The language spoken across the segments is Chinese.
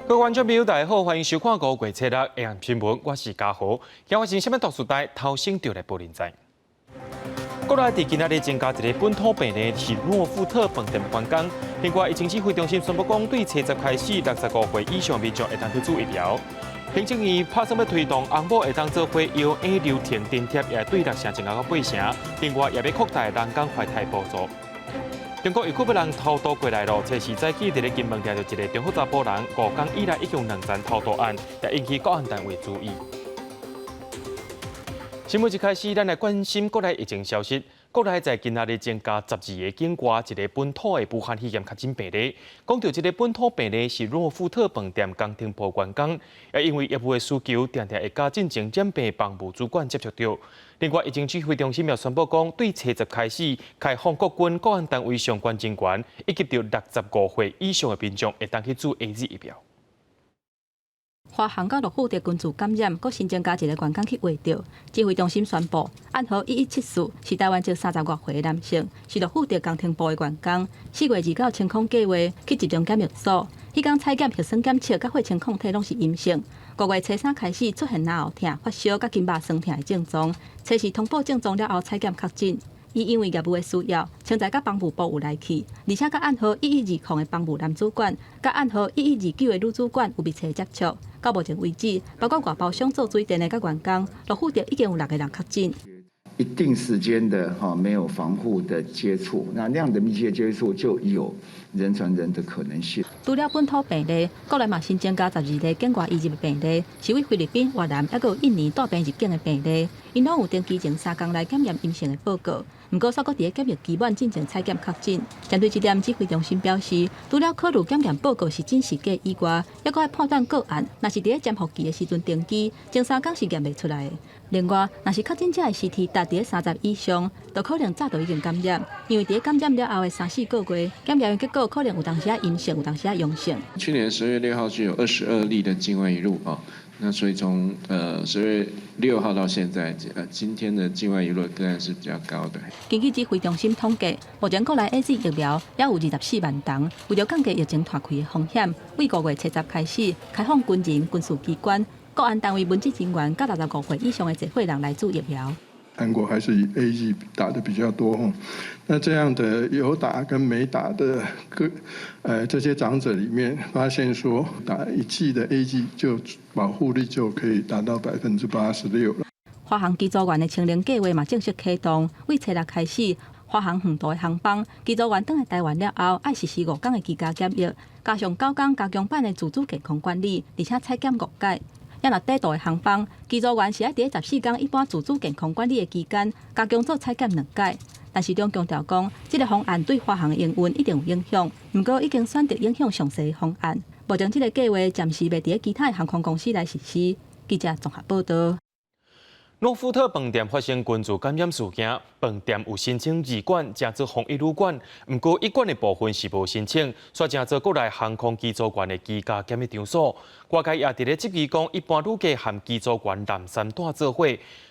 各位观众朋友，大家好，欢迎收看5月7日AM新闻，我是嘉豪。今日新闻特殊台头先就来报连载。国内伫今仔日增加一个本土病例，是诺富特饭店员工。另外，疫情指挥中心宣布讲，对初十开始65岁以上民众会当去做疫苗。行政院拍算要推动红某会当做会由 A 流停电贴，也对6成增加到8成。另外，也要扩大人工怀胎补助。中国又搁要人偷渡过来咯，初时早起伫咧金门抓到一个中国查甫人，5天以来已经2件偷渡案，也引起国安单位注意。新闻一开始，咱来关心国内疫情消息。国内在今仔日增加12个境外一个本土的武汉肺炎确诊病例。讲到这个本土病例是诺富特饭店工程部员工，也因为业务的需求，常常会甲进前染病防务主管接触到。另外，疫情指挥中心也宣布讲，对初十开始开放国军、国安单位相关人员，以及到65岁以上的民众会当去做 AZ 疫苗。华航到罗富特群聚感染，搁新增加一个员工去围着。指挥中心宣布，暗号1174是台湾籍30多岁的男性，是罗富特工程部的员工。4月29清空计划去集中检疫所，迄天采检核酸检测甲血清抗体拢是阴性。5月初3开始出现脑后痛、发烧甲筋肉酸痛的症状，初时通报症状了后采检确诊。伊因为业务的需要，现在甲防务部有来去，而且甲暗号1120的防务男主管，甲暗号1129的女主管有密切接触。到目前为止，包括外包商做水电的甲员工，罗富特已经有6个人确诊。一定时间的没有防护的接触，那样的密切接触就有人传人的可能性。除了本土病例，国内嘛新增加12个境外移入的病例，是为菲律宾、越南，还有印尼带病入境的病例，因拢有登记前3天来检验阴性的报告。不过，煞搁伫咧检疫期满进行采检确诊。针对这点，指挥中心表示，除了考虑检验报告是真是假以外，还搁要判断个案，若是伫咧潜伏期的时阵登记，前3天是验袂出来的。另外，若是确诊者的CT达伫30以上，就可能早就已经感染，因为伫感染了后的3、4个月，检验结果可能有当时阴性，有当时阳性。去年10月6号就有22例的境外移入啊。那所以从10月6号到现在，今天的境外移入个案是比较高的。根据指挥中心统计，目前国内 AZ 疫苗也有24万剂，为了降低疫情拓开的风险，为5月初10开始开放军人、军事机关、国安单位文职人员、甲65岁以上的集会人来做疫苗。韩国还是以 AZ 打的比较多那这样的有打跟没打的这些长者里面，发现说打1剂的 AZ 就保护力就可以达到86%了。华航机组员的清零计划嘛正式启动，为初6开始，华航远途的航班，机组员返来台湾了后，要实施5天的居家检疫，加上9天加强版的自主健康管理，而且采检5届。要若底度的航班，机组员是要伫14天一般自主健康管理的期间，加强做采检2届。但是中强调讲，这个方案对华航的营运一定有影响，不过已经选择影响详细的方案。目前这个计划暂时未伫其他的航空公司来实施。记者综合报道。诺富特饭店发生群聚感染事件，饭店有申请2馆加做防疫旅馆，不过1馆的部分是无申请，煞加做国内航空机组员的居家检疫场所。外界也伫咧质疑讲，一般旅客和机组员南山带做伙。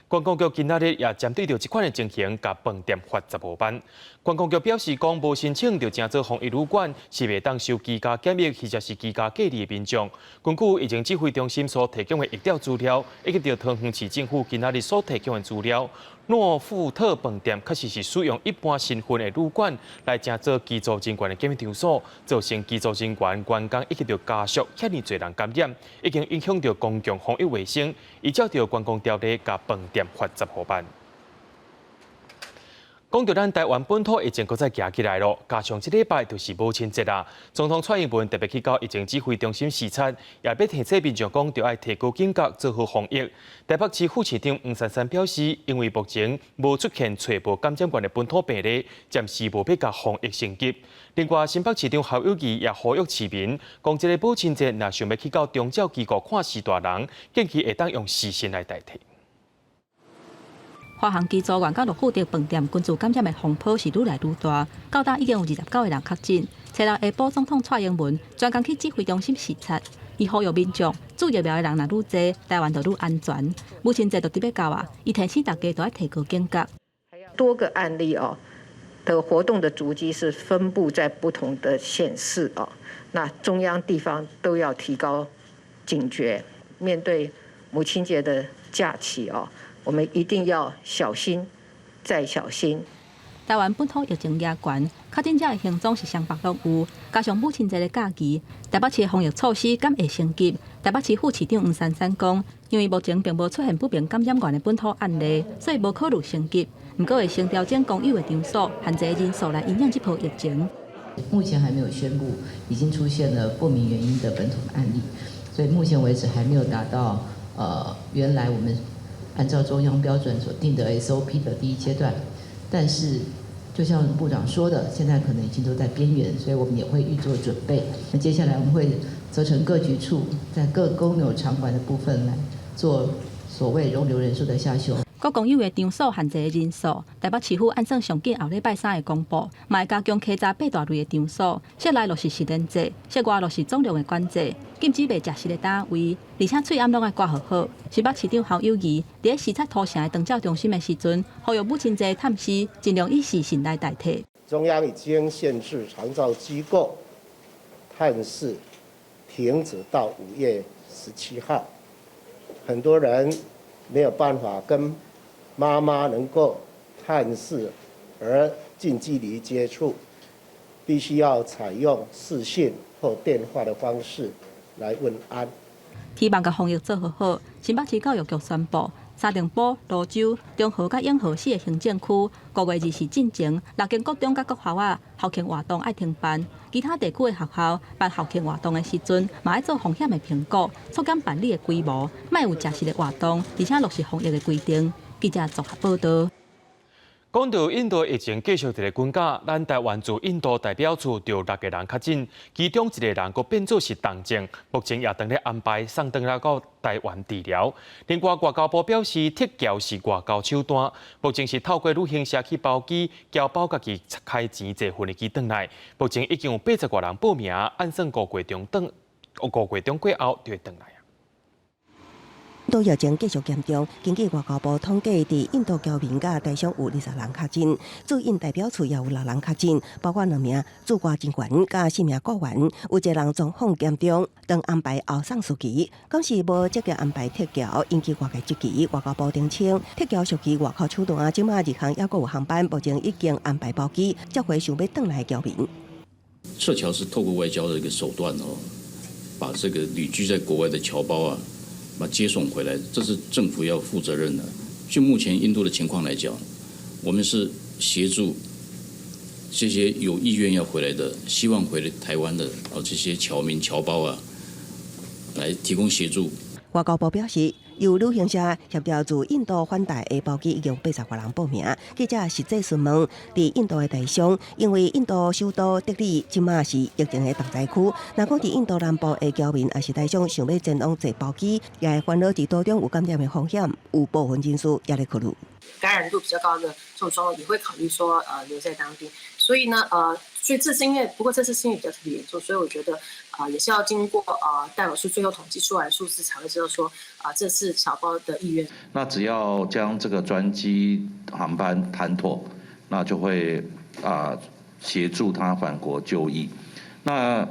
观光局今仔日也针对着这款的情形，甲饭店发15班。观光局表示讲，无申请就正做防疫旅馆，是袂当受居家检疫或者是居家隔离的民众。根据疫情指挥中心所提供的疫调资料，以及着桃园市政府今仔日所提供的资料，诺富特饭店确实是使用一般身份的旅馆来正做机组人员的检疫场所，造成机组人员、员工以及着家属遐尼侪人感染，已经影响着公共防疫卫生。依照着观光条例，甲饭店发15班。讲到咱台湾本土疫情搁再行起来咯，加上这礼拜就是母亲节啦。总统蔡英文特别去到疫情指挥中心视察，也要提醒民众讲，着要提高警觉，做好防疫。台北市副市长黄珊珊表示，因为目前无出现传播感染源的本土病例，暂时无必甲防疫升级。另外，新北市长侯友宜也呼吁市民，讲这个母亲节若想要去到宗教机构看视大人，建议会当用视讯来代替。华航机组员到罗富特饭店群聚感染的风波是愈来愈大，到今已经有29个人确诊。初6下晡，总统蔡英文专工去指挥中心视察，伊呼吁民众做疫苗的人若愈多，台湾就愈安全。母亲节就特别到啊，伊提醒大家都要提高警觉。多个案例的活动的足迹是分布在不同的县市啊，那中央地方都要提高警觉，面对母亲节的假期啊，我们一定要小心再小心。台湾本土疫情也悬，确诊者的行踪是双北都有，加上母亲节的假期，台北市的防疫措施敢会升级？台北市副市长黄珊珊讲，因为目前并无出现不明感染源的本土案例，所以无考虑升级。不过会先调整公有的场所，限制人数来应应这波疫情。目前还没有宣布已经出现了不明原因的本土案例，所以目前为止还没有达到原来我们按照中央标准所定的 SOP 的第一阶段。但是，就像部长说的，现在可能已经都在边缘，所以我们也会预做准备。那接下来我们会责成各局处在各公有场馆的部分来做所谓容留人数的下修。各公有的场所限制的人数，台北市府按算上紧后礼拜3的公布，嘛会加强稽查8大类的场所，室内就是实联制，室外就是总量的管制，禁止袂食食的单位，而且喙暗拢要挂好好。新北市长侯友宜伫咧视察土城的长照中心的时阵，呼吁母亲节探视尽量以视讯来代替。中央已经限制长照机构探视停止到5月17号，很多人没有办法跟妈妈能够探视而近距离接触，必须要采用视讯或电话的方式来问安。希望甲防疫做好，新北市教育局宣布，沙丁堡、蘆洲、中和甲永和4个行政区5月20日进前，6间国中甲国校校庆活动爱停办，其他地区的学校办校庆活动的时阵，嘛爱做风险的评估，缩减办理的规模，莫有假实的活动，而且落实防疫的规定。记者综合报道。讲到印度疫情继续伫咧滚价，咱台湾驻印度代表处就6个人确诊，其中1个人佫变做是重症，目前也正咧安排送回来到台湾治疗。另外，外交部表示，特交是外交手段，目前是透过旅行社去包机，交保家己开钱坐飞机转来。目前已经有80多人报名，按算5月中过后就会转来。印度疫情继续严重，根据外交部统计，伫印度交民甲台商有20人确诊，驻印代表处也有6人确诊，包括2名驻外人员甲4名雇员，有1人状况严重，当安排后送司机。讲是无积极安排特交，引起外界质疑。外交部澄清，特交属于外交手段，即马日航也有航班，目前已经安排包机接回想要转来的侨民。撤侨是透过外交的一个手段哦，把这个旅居在国外的侨胞啊。把接送回来，这是政府要负责任的。就目前印度的情况来讲，我们是协助这些有意愿要回来的、希望回来台湾的这些侨民、侨胞啊，来提供协助。外交部表示，由旅行社协调自印度返台的包机已经80多人报名。记者实际询问，伫印度的台商，因为印度首都德里即马是疫情的重灾区，若讲伫印度南部的侨民也是台商想要前往坐包机，也会烦恼伫途中有感染的风险，有部分人士也在考虑。感染度比较高的这种状况，也会考虑说留在当地。所以呢所以这次不过这次是因为比较特别严重，所以我觉得也是要经过代表处最后统计出来的数字，才会知道说这次侨胞的意愿。那只要将这个专机航班谈妥，那就会协助他返国就医。那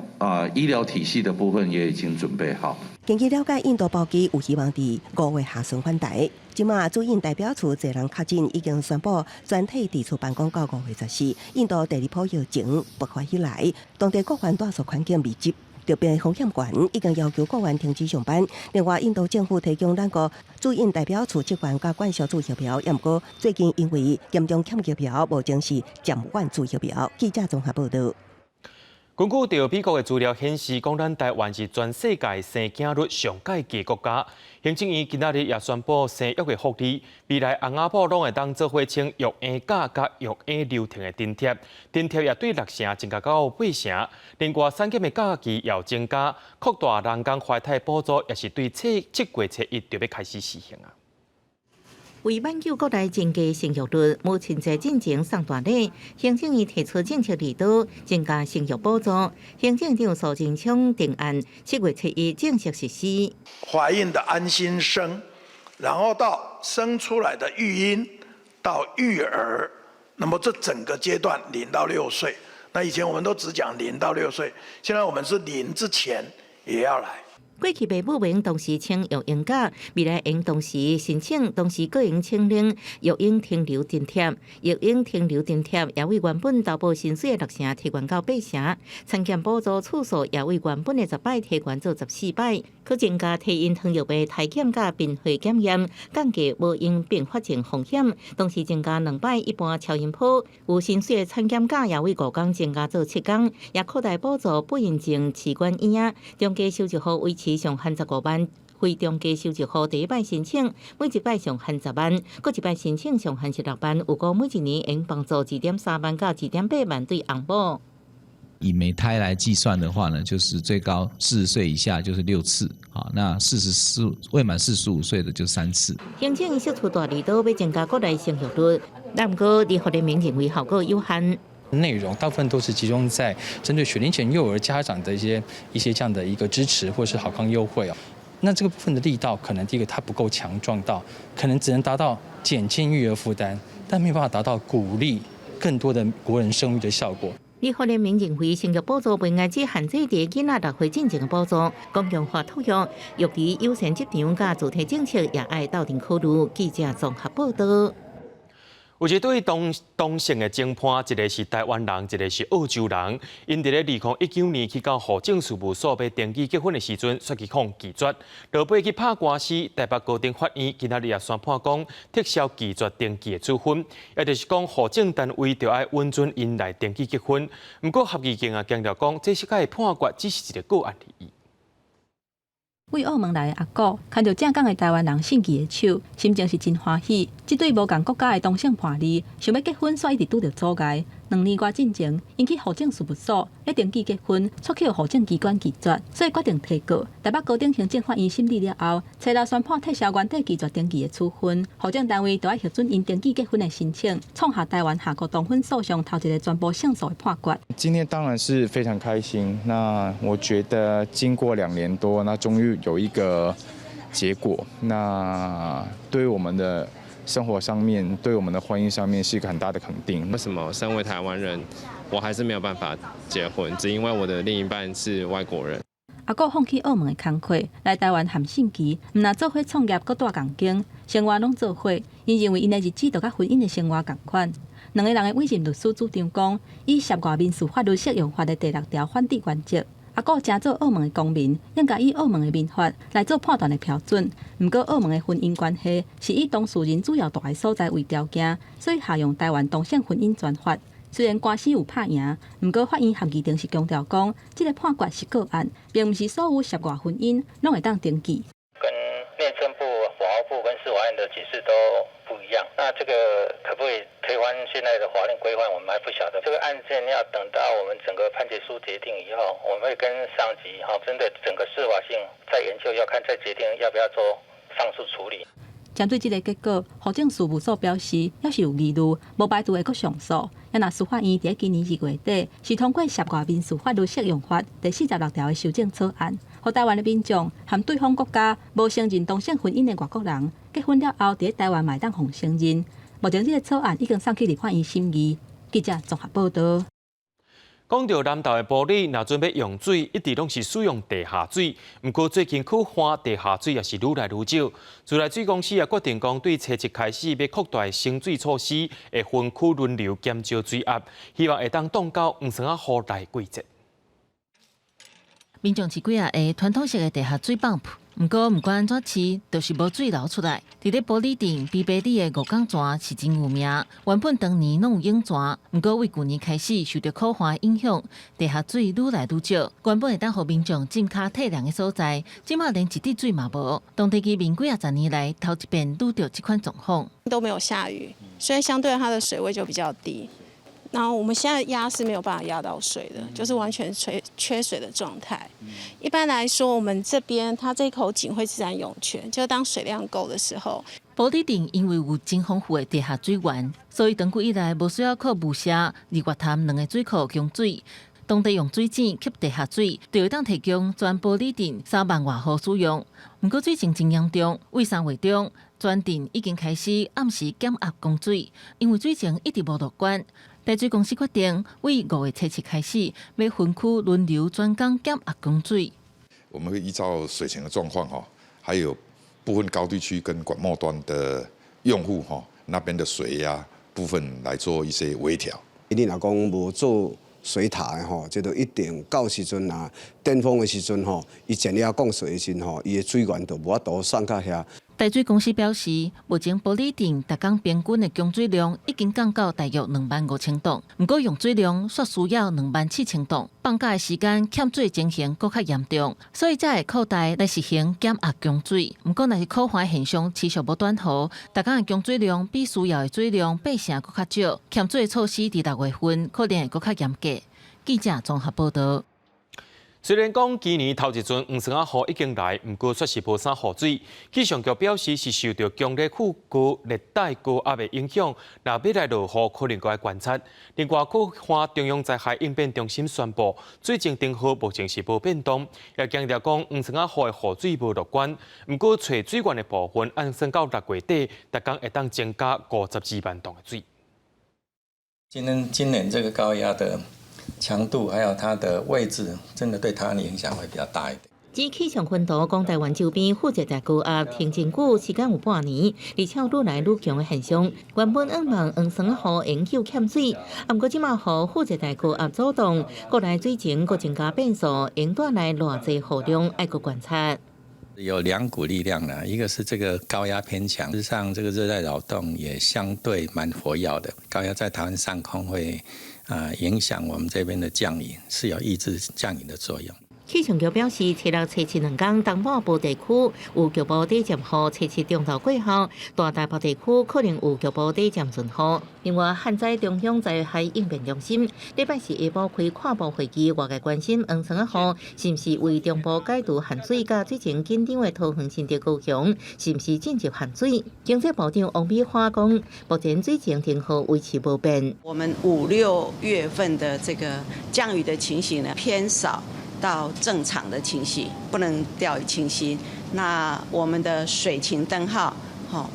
医疗体系的部分也已经准备好。根据了解，印度包机有希望伫5月下旬返台。即马驻印代表处1人确诊，已经宣布全体提出办公到5月14。印度第2波疫情爆发以来，当地国员大数环境密集，特别风险悬，已经要求国员停止上班。另外，印度政府提供咱个驻印代表处职员甲管小组疫苗，也毋过最近因为严重欠疫苗，目前是暂缓注疫苗。记者综合报道。根据到美国的资料显示，讲咱台湾是全世界生囝率上高的国家。行政院今仔日也宣布生育的福利，未来翁仔某拢会当做伙请育婴假甲育婴留停的津贴，津贴也对6成增加到8成。另外，产检的假期也有增加，扩大人工怀胎补助，也是对7月初1就要开始实行啊。为挽救国内增加生育率，母亲节进前送大礼，行政院提出政策力度，增加生育补助。行政长苏贞昌定案，7月初1正式实施。怀孕的安心生，然后到生出来的育婴，到育儿，那么这整个阶段0到6岁，那以前我们都只讲0到6岁，现在我们是0之前也要来。过去父母应同时请育婴假，未来应同时申请，同时各应请领育婴停留津贴。育婴停留津贴也为原本投保薪水的6成提悬到8成，产检补助次数也为原本的10摆提悬做14摆，可增加替因糖尿病体检甲并会检验，降低无因并发症风险。同时增加2摆一般超音波，有薪水的产检假也为5天增加做7天，也扩大补助不孕症器官医啊，中价收入户维持上限15万，非中价收入户第一摆申请，每一摆上限10万，各一摆申请上限16万，有估每一年应帮助2.3万到2.8万对翁某。以每胎来计算的话呢，就是最高40岁以下就是6次，好，那未满45岁的就3次。行政释出大力度要增加国内生育率，但不过立法人民认为效果有限。内容大部分都是集中在针对学龄前幼儿家长的一些这样的一个支持或是好康优惠哦。那这个部分的力道，可能第一个它不够强壮到，可能只能达到减轻育儿负担，但没有办法达到鼓励更多的国人生育的效果。立法人民认为，生育补助不应该只限制伫囡仔6岁进前的补助，公共化托育、育儿优先执场甲主体政策也爱斗阵考虑。记者综合报道。有一对同性的情伴，一个是台湾人，一个是澳洲人。因伫咧2019年去到户政事务所要登记结婚的时阵，却去控拒绝，落尾去拍官司。台北高等法院今仔日也宣判讲，撤销拒绝登记的处分，也就是讲户政单位就要允准因来登记结婚。不过合议庭也强调讲，这世界的判决只是一个个案而已。为澳门来的阿姑看到正港的台湾人献祭的手，心情是真欢喜。这对无共国家的同性伴侣，想要结婚，却一直拄着阻碍。2年多进前，因去户政事务所要登记结婚，却去户政机关拒绝，所以决定提告。台北高等行政法院审理了后，初六宣判撤销原底拒绝登记的处分，户政单位就要核准因登记结婚的申请，创下台湾下国同婚诉讼头一个全部胜诉的判决。今天当然是非常开心。那我觉得经过2年多，那终于有一个结果。那对于我们的生活上面，对我们的婚姻上面是一个很大的肯定。为什么身为台湾人，我还是没有办法结婚？只因为我的另一半是外国人。阿姑放弃澳门的工课，来台湾含信期，毋但做伙创业，搁带钢筋，生活拢做伙。因认为因的日子就甲婚姻的生活同款。2个人的委任律师主张讲，以涉外民事法律适用法的第6条反对原则。阿姑正做澳门的公民，应该以澳门的民法来做判断的标准。不过，澳门的婚姻关系是以当事人主要住的所在为条件，所以下用台湾同性婚姻专法。虽然官司有拍赢，不过法院合议庭是强调讲，这个判决是个案，并不是所有涉外婚姻拢会当登记。跟内政部、法务部跟司法院的解释都不一样，那这个可不可以推翻现在的法令规范，我们还不晓得。这个案件要等到我们整个判决书决定以后，我们会跟上级针对整个司法性再研究，要看再决定要不要做上诉处理。针对这个结果，户政事务所表示，要是有疑虑，无排除会搁上诉。也若司法院在今年2月底是通过涉外民事法律适用法第46条的修正草案，予台湾的民众和对方国家无承认同性婚姻的外国人结婚了后，在台湾买当互承认。目前这个草案已经送去立法院审议。记者综合报道。讲到南投的玻璃，若准备用水，一直拢是使用地下水。不过最近去换地下水也是愈来愈少。自来水公司也决定讲，对初一开始要扩大省水措施，会分区轮流减少水压，希望会当挡到黄山啊雨来季节。民众饲几啊个传统式的地下水泵。不过，不管安怎饲，都是无水流出来。伫咧玻璃顶比贝里的五港泉是真有名，原本当年拢有涌泉，不过为旧年开始受到酷寒影响，地下水愈来愈少。原本会当互民众浸脚体凉的所在，即马连一滴水嘛无。当地居民几啊十年来头一遍遇到这款状况，都没有下雨，所以相对它的水位就比较低。然后我们现在压是没有办法压到水的，就是完全缺水的状态。一般来说，我们这边它这口井会自然涌泉，就当水量够的时候。玻璃顶因为有真丰富的地下水源，所以长久以来无需要靠雾社、日月潭2个水库供水。当地用水井吸地下水，就会当提供全玻璃镇3万外户使用。不过水情真严重，为3月中，全镇已经开始按时减压供水，因为水情一直无乐观。台水公司决定为5月7日开始，要分区轮流专工减压供水。我们会依照水情的状况还有部分高地区跟管末端的用户那边的水压部分来做一些微调。你若讲无做水塔的这就一定到时阵啊巅峰的时阵伊全了供水的时阵伊的水源就无法度送到遐。台水公司表示，目前玻璃镇每天平均的供水量已经降到大约25000吨，不过用水量却需要27000吨。放假的时间欠水情形更较严重，所以才会扩大来实行减压供水。不过，若是可怀现象持续无断好，每天的供水量比需要的水量8成更较少，欠水措施伫6月份可能会更较严格。记者综合报道。虽然讲今年头一阵黄山啊雨已经来，不过却是无啥雨水。气象局表示是受到强烈副热带高压的影响，若要来落雨可能该观察。另外，国花中央灾害应变中心宣布，水情灯号目前是无变动，也强调讲黄山啊雨的雨水无乐观。不过，找水源的部分按算到6月底，每天会当增加52万吨的水。今年这个高压的强度还有它的位置，真的对它的影响会比较大一点。指气象分图讲，台湾周边副热带高压停真久，时间有半年，而且愈来愈强的现象。原本希望黄山河永久欠水，不过即马河副热带高压阻挡，国内水情阁增加变数，应带来偌济雨量，爱阁观察。有2股力量呢，一个是这个高压偏强，事实上这个热带扰动也相对蛮活跃的，高压在台湾上空会影响我们这边的降雨，是有抑制降雨的作用。气象局表示，初6、初7两天，东北部地区有局部短暂雨，初7中昼过后，大台北地区可能有局部短暂阵雨。另外，现在中央灾害应变中心礼拜四下晡开跨部会议，外界关心黄山雨是不是为中部解除限水，甲水情紧张的桃园新竹高雄是不是进入限水？经济部长王美花讲，目前水情天候维持不变。我们5、6月份的这个降雨的情形呢偏少。到正常的情形，不能掉以轻心。那我们的水情灯号，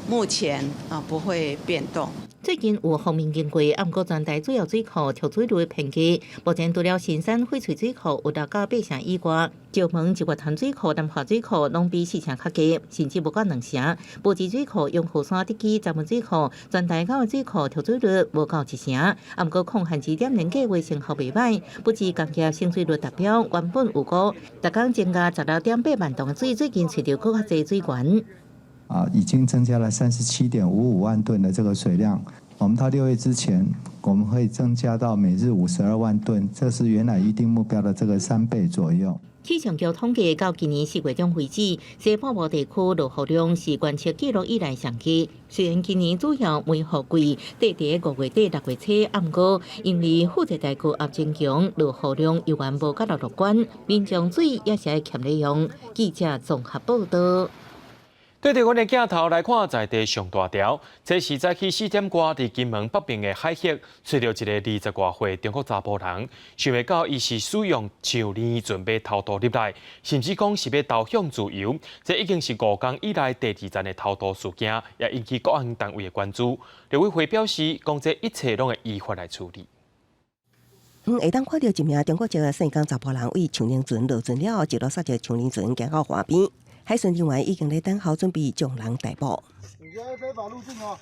目前不会变动。最近有方面经过，不过全台主要水库抽水率偏低。目前除了新山翡翠水库有达到8成以外，石门一月潭水库、南华水库拢比4成较低，甚至不到2成。埔子水库、永湖山、德基、闸门水库、全台9个水库抽水率无到1成。不过控限指点连计划成效袂歹，不止工业生水率达标，原本有高，每天增加16.8万吨的水，最近找到更较侪水源。已经增加了37.55万吨的这个水量。我们到6月之前，我们会增加到每日52万吨，这是原来预定目标的这个3倍左右。气象局统计，到今年4月中为止，西半部地区落雨量是观测记录以来上低。虽然今年主要梅雨季在5月底、6月初，不过因为副热带高压增强，落雨量依然无较乐观，民众水也是欠利用。记者综合报道。对着阮的镜头来看，在地上大条，这是早起4点多，伫金门北边的海峡，找到一个20多岁中国查甫人，想袂到伊是使用树链准备偷渡入来，甚至讲是要投向自由。这已经是5天以来第2站的偷渡事件，也引起国安单位的关注。刘委会表示，讲这一切拢会依法来处理。会当看到一名中国籍的姓江查甫人为长宁船落船了，一路杀着长宁船行到岸边。海巡人员已经在等候，准备将人逮捕。你现在非法入境哦，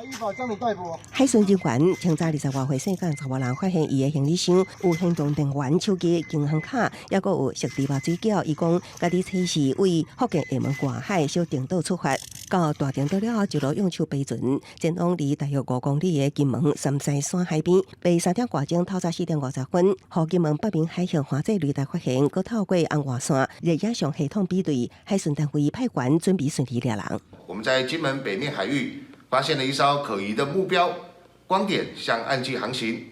依法将你逮捕。海巡人员清查20多岁姓江查甫人，发现伊的行李箱有行动电源、手机、银行卡，也阁有熟地肉水饺。伊讲，家己车是为福建厦门过海小丁岛出发，到大丁岛了后，一路用手飞船，前往离大约5公里的金门三西山海边。被3点外钟，透早4点50分，和金门北面海峡花际雷达发现，佮透过红外线热影像系统比对，海巡单位派员准备顺利抓人。我们在金门北面海域发现了一艘可疑的目标光点向岸际航行，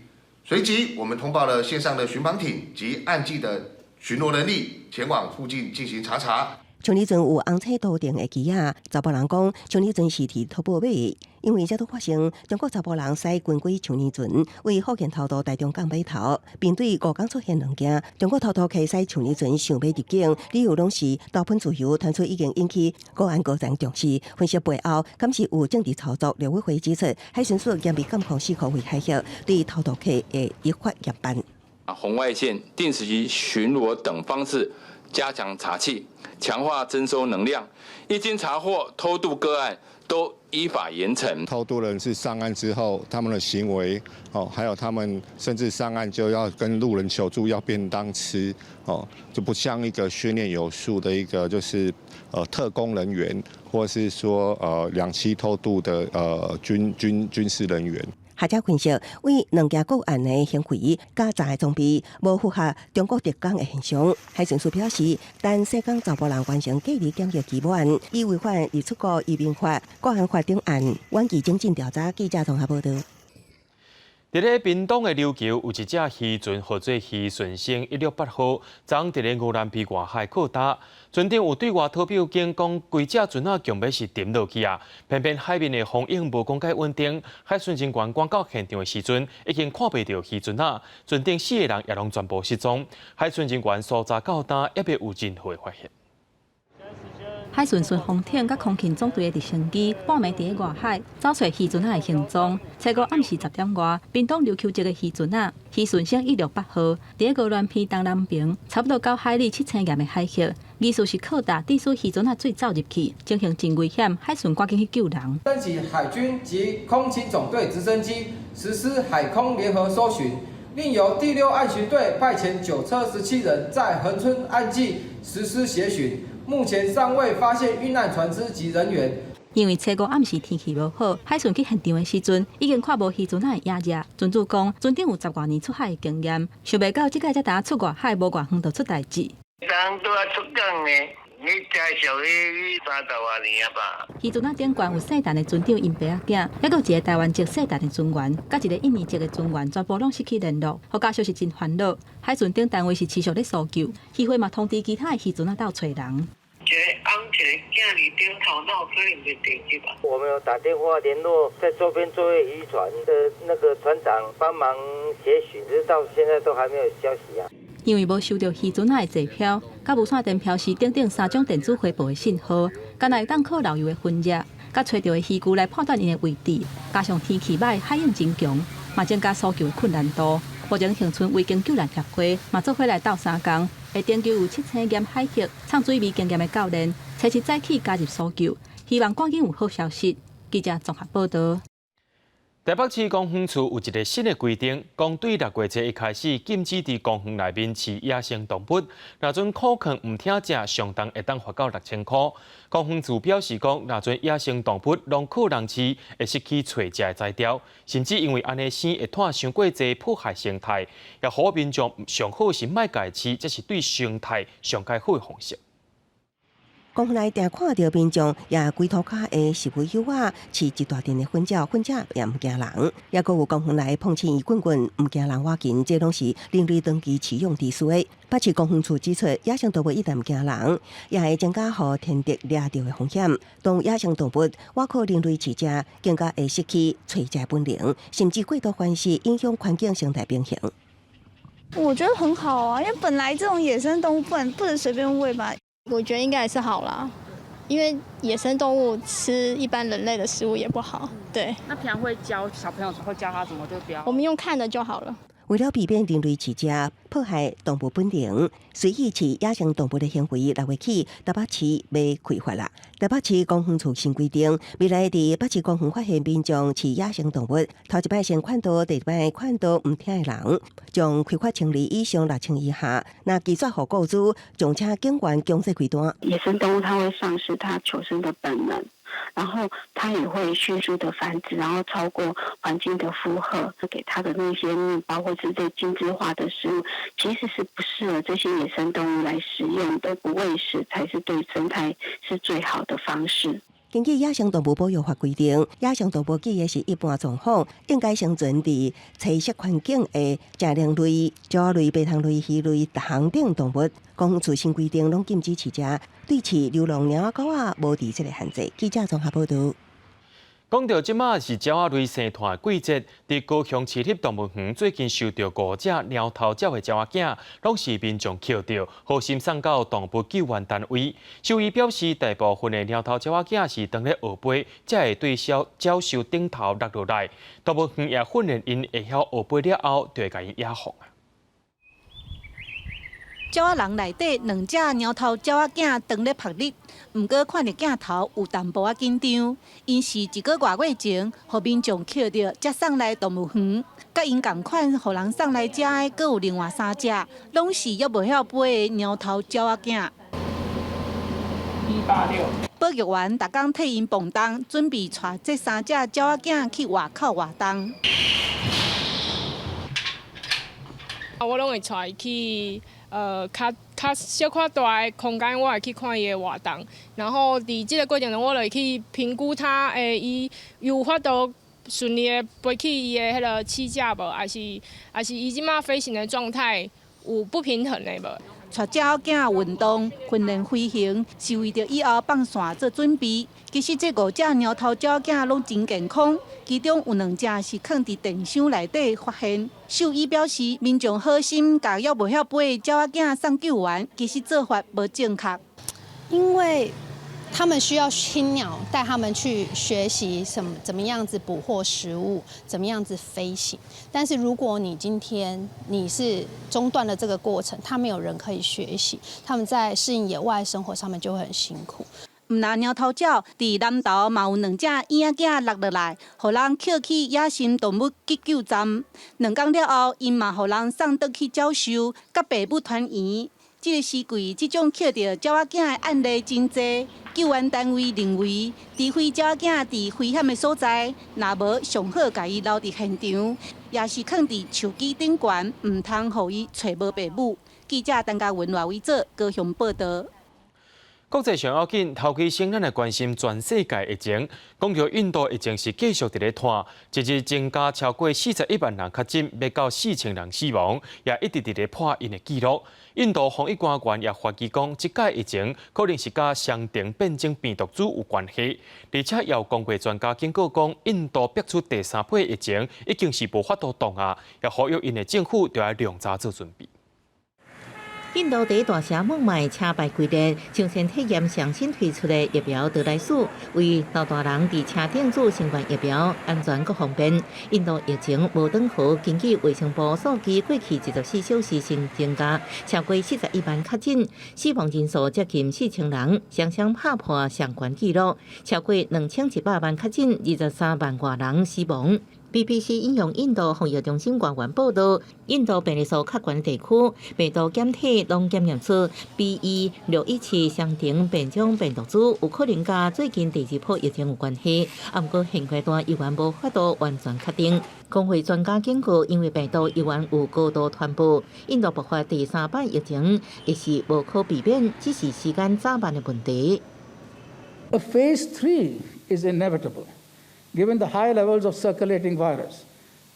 随即我们通报了线上的巡防艇及岸际的巡逻能力，前往附近进行查。像里村有红彩头顶的鸡仔，查甫人讲像里村是伫土堡买的，因为这都发生中国查甫人驶军轨像里村为福建头渡台中港码头，并对吴港出现两件中国偷渡客驶像里村想要入境，理由拢是刀喷自由传出已经引起国安高层重视，分析背后敢是有政治操作。刘伟辉指出，海巡署严密监控4号为海峡，对偷渡客的依法严办。红外线、定时级巡逻等方式加强查缉，强化征收能量。一经查获偷渡个案，都依法严惩。偷渡人士上岸之后，他们的行为还有他们甚至上岸就要跟路人求助要便当吃就不像一个训练有素的一个就是特工人员，或是说两栖偷渡的军事人员。学者分析，为两件个案的行为加查的装备无符合中国特工的现象。海巡署表示，但涉港查甫人完成隔离检疫期满，已违反入出国移民法、国安法等案，晚期精进调查。记者综合报道。伫咧屏东的琉球，有一只渔船号做渔顺星168号，昨伫咧乌兰皮外海靠搭，船长有对外投标警讲，规只船啊强要是沉落去啊，偏偏海面的风影无讲介稳定，海巡警官赶到现场的时阵，已经看袂到渔船啊，船顶4个人也拢全部失踪，海巡警官搜查到今，也未有任何发现。海巡顺风艇甲空勤总队的直升机半暝伫咧外海找找渔船仔的行踪。猜过暗时10点外，屏东琉球一个渔船仔渔顺星168号，伫咧高乱皮东南边，差不多9海里700严的海峡。疑似是靠搭致使渔船仔水走入去，情形真危险，海巡赶紧去救人。升起海军及空勤总队直升机实施海空联合搜寻，另由第6岸巡队派遣9车17人在恒春岸际实施协寻。目前尚未发现遇难船只及人员。因为初五暗时天气无好，海巡去现场的时阵，已经看无渔船仔的影子。船主讲，船长有10多年出海的经验，想袂到即个才打出外海无偌远就出代志。刚拄啊出港的，你才属于30多年啊吧。渔船仔顶悬有姓陈的船长因爸仔囝，还有一个台湾籍姓陈的船员，甲一个印尼籍的船员，全部拢失去联络，互家属是真烦恼。海巡顶单位是持续咧搜救，渔会嘛通知其他的渔船仔斗找人。一个翁一个囝伫顶头，那有可能就地质吧。我们有打电话联络在周边作业渔船的那个船长帮忙协寻，只是到现在都还没有消息啊。因为无收到渔船仔的坐票，甲无线电标示顶3种电子回报的信号，敢若会当靠漏油的分热，甲找到的渔具来判断因的位置，加上天气歹，海涌真强，嘛增加搜救的困难度。目前恒春维经救援协会嘛做伙来斗3工，会研究有700严海峡畅水味经验的教练，找7早起加入搜救，希望赶紧有好消息。记者综合报道。台北市公园处有一个新的规定，讲对6月1日开始禁止伫公园内面饲野生动物，若准可坑唔听食，上当会当罚到6000块。公园处表示讲，若准野生动物拢靠人饲，会失去找食的材料，甚至因为安尼生会拖伤过济破坏生态，也呼民众上好是莫家饲，这是对生态上介好的方式。公园内定看到民众也规涂骹的示威游仔饲一大阵的粉鸟，粉鸟也唔惊人，也阁有公园内碰青棍棍唔惊人挖紧，这拢是另类长期饲养之事。北市公园处指出，野生动物一旦唔惊人，也会增加互天敌掠到的风险。当野生动物挖靠另类饲食，更加会失去找食本领，甚至过度繁殖，影响环境生态平衡。我觉得很好啊，因为本来这种野生动物不能随便喂吧。我觉得应该也是好啦，因为野生动物吃一般人类的食物也不好。对，那平常会教小朋友，会教他怎么就不要。我们用看的就好了。为了避免另类饲食破坏动物本能，随意饲野生动物的行为6月起，台北市要开发啦。台北市公园处新规定，未来伫北市公园发现民众饲野生动物，头一摆先看到，第二摆看到唔听的人，将开罚1000以上6000以下。那记载互雇主，将请警员强制开单。野生动物它会丧失它求生的本能。然后它也会迅速的繁殖，然后超过环境的负荷，给它的那些面包或是这精致化的食物，其实是不适合这些野生动物来食用的。不喂食才是对生态是最好的方式。根据野生动物保育法规定，野生动物记的是一般状况，应该生存伫栖息环境的食灵类、鸟类、爬虫类、鱼类等等动物。讲自身规定拢禁止饲食，对饲流浪猫仔狗仔无伫这个限制。记者综合报道。讲到即马是鸟仔类生团季节，伫高雄市立动物园最近收到5只猫头鸟的鸟仔囝，拢是民众捡到，好心送到动物救援单位。兽医表示，大部分的猫头鸟仔囝是当咧学飞，才会对鸟兽顶头落落来。动物园也训练因会晓学飞了后，就会甲因野放啊。鸟仔笼内底2只猫头鸟仔囝当咧晒日，毋过看着镜头有淡薄仔紧张，因是1个多月前，互民众捡到，才送来动物园。甲因同款，互人送来遮的，阁有另外3只，拢是还袂晓飞的猫头鸟仔囝。186。保育员逐工替因磅重，准备带这3只鸟仔囝去外口活动。我拢会带去。较小可大的空间，我会去看伊的活动，然后伫即个过程中，我会去评估它伊有法度顺利的飞去伊的迄个起架无，还是伊即马飞行的状态有不平衡的无。带鸟仔运动、训练飞行，是为着以后放线做准备。其实这5只猫头鸟仔拢真健康，其中有2只是藏伫电箱内底发现。兽医表示，民众好心甲要袂晓飞的鸟仔送救援，其实做法无正确。因为他们需要青鸟带他们去学习怎么样子捕获食物，怎么样子飞行。但是如果你今天你是中断了这个过程，他没有人可以学习，他们在适应野外生活上面就会很辛苦。毋但猫头鸟，伫南投嘛有2只婴仔落落来，互人捡去野生动物急救站。2天了后，因嘛互人送倒去鸟兽，甲爸母团圆。这个时季，这种捡到鸟仔囝的案例真多。救援单位认为，除非鸟仔囝伫危险的所在，若无上好甲伊留伫现场，也是放伫树枝顶悬，毋通互伊找无爸母。记者陈嘉文赖伟做高雄报道。国际上要紧，头起先咱来关心全世界疫情。讲到印度疫情是继续伫咧拖，一日增加超过41万人确诊，要到4000人死亡，也一直伫咧破因的记录。印度防疫官员也发起讲，即届疫情可能是甲双重变种病毒株有关系，而且也有公卫专家警告讲，印度逼出第3波疫情已经是无法度挡啊，也呼吁因的政府就要量早做准备。印度第一大城孟买车牌规定，上线体验上新推出的疫苗得来速，为老大人伫车顶做新冠疫苗，安全佮方便。印度疫情无等好，根据卫生部数据，过去24小时新增加超过41万确诊，死亡人数接近4000人，双双打破上悬纪录，超过2100万确诊，23万外人死亡。BBC 引用印度防疫中心官员报道，印度病例数较悬地区，病毒检体拢检验出 B.1.617双重变种病毒株，有可能甲最近第2波疫情有关系。不过现阶段依然无法度完全确定。工会专家警告，因为病毒依然有高度传播，印度爆发第3波疫情也是无可避免，只是时间早晚的问题。A phase 3 is inevitable, given the high levels of circulating virus,